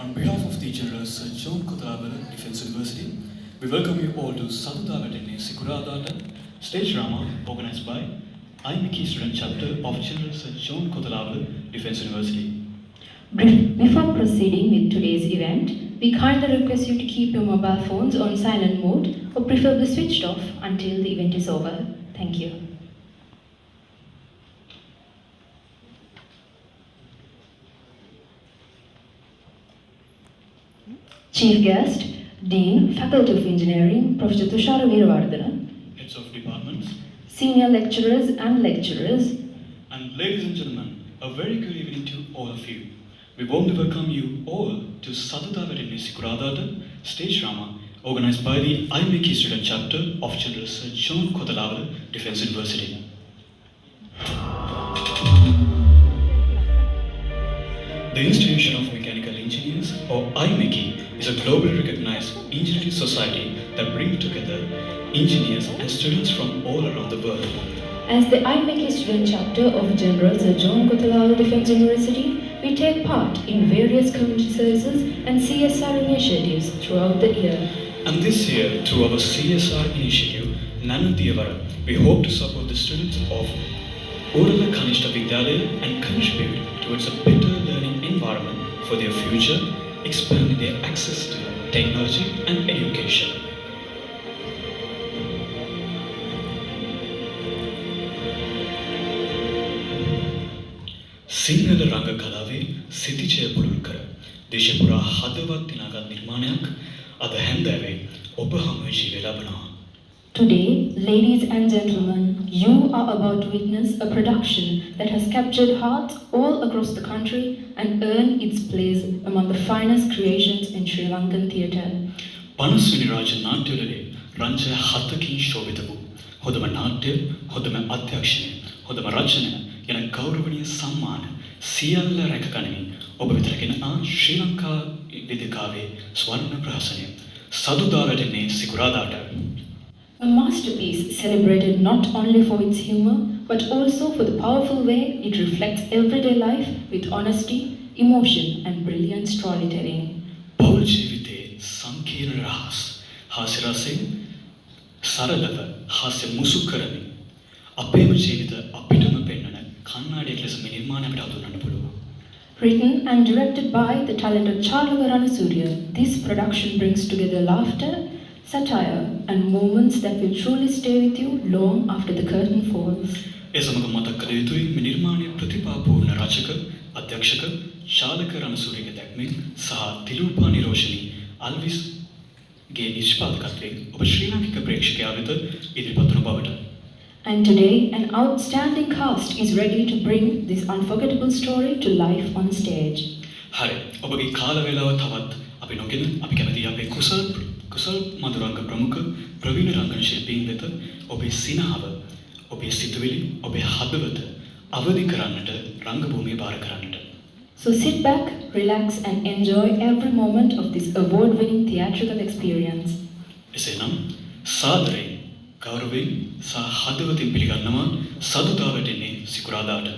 On behalf of the General Sir John Kothawala Defence University, we welcome you all to Saduda Vetene Sikuradata stage drama organized by IMIKI student chapter of General Sir John Kothawala Defence University. Before proceeding with today's event, we kindly request you to keep your mobile phones on silent mode or preferably switched off until the event is over. Thank you. Chief Guest, Dean, Faculty of Engineering, Professor Tushara Veeravardhana. Heads of departments. Senior lecturers and lecturers. And ladies and gentlemen, a very good evening to all of you. We warmly welcome you all to Saduda Vetene Sikuradata stage drama organized by the IMIKI student chapter of General Sir John Kothawala Defence University. The Institution of Mechanical Engineers, or IMIKI, is a globally recognized engineering society that brings together engineers and students from all around the world. As the IMIKI student chapter of General Sir John Kothawala Defence University, we take part in various community services and CSR initiatives throughout the year. And this year, through our CSR initiative, Nanu Diyavara, we hope to support the students of Urala Kanishta Vidyalaya and contribute towards a better learning environment for their future, expanding their access to technology and education. Sinhala රංග කලාවේ සිතිජය පුළුල් කර දේශපුරා හදවත් දිනාගත් නිර්මාණයක් අද හැන්දෑවේ ඔබ හමුවේ ජීවය ලබනවා. Today, ladies and gentlemen, you are about to witness a production that has captured hearts all across the country and earned its place among the finest creations in Sri Lankan theatre. 50 වෙනි රාජ්‍ය නාට්‍යවලදී රංජය 7කින් ශෝභිත වූ හොඳම නාට්‍ය, හොඳම අධ්‍යක්ෂණය, හොඳම රචනය යන ගෞරවනීය සම්මාන සියල්ල රැකගනිමින් ඔබ වෙත රැගෙන ශ්‍රී ලංකා වේදිකාවේ ස්වර්ණ ප්‍රහසනය සදුදා වැටෙන්නේ සිකුරාදාට. A masterpiece celebrated not only for its humor, but also for the powerful way it reflects everyday life with honesty, emotion, and brilliant storytelling. පෞල් ජීවිතයේ සංකීර්ණ රහස් හාස්‍ය රසයෙන් සරලව හාස්‍ය මුසු කරමින් අපේම ජීවිත අපිටම පෙන්වන කන්නාඩියක් ලෙස මේ නිර්මාණය අපිට හඳුන්වන්න පුළුවන්. Written and directed by the talented Charlava Ranasurya, this production brings together laughter, satire, and moments that will truly stay with you long after the curtain falls. ඒ සමග මතක් කළ යුතුයි මේ නිර්මාණය ප්‍රතිභාපූර්ණ රචක, අධ්‍යක්ෂක ශාලක රණසූරියගේ දැක්මෙන් සහ තිලූපා නිරෝෂණී අල්විස්ගේ නිෂ්පාදකත්වයෙන් ඔබ ශ්‍රී ලාංකික ප්‍රේක්ෂකයා වෙත ඉදිරිපත් වන බවට. And today, an outstanding cast is ready to bring this unforgettable story to life on stage. හරි, ඔබගේ කාල වේලාව තවත් අපි නොගෙන අපි කැමති අපේ කුසල් මధుරංග ප්‍රමුඛ ප්‍රවීණ රංගන ශිල්පීන් වෙත ඔබේ සිනහව, ඔබේ සිතුවිලි, ඔබේ හදවත අවදි කරන්නට රංගභූමිය බාර කරන්නට. So sit back, relax, and enjoy every moment of this award-winning theatrical experience. එසේනම් සාදරයෙන් ගෞරවයෙන් සහ හදවතින් පිළිගන්නවා සදුදා වැටෙන්නේ සිකුරාදාට.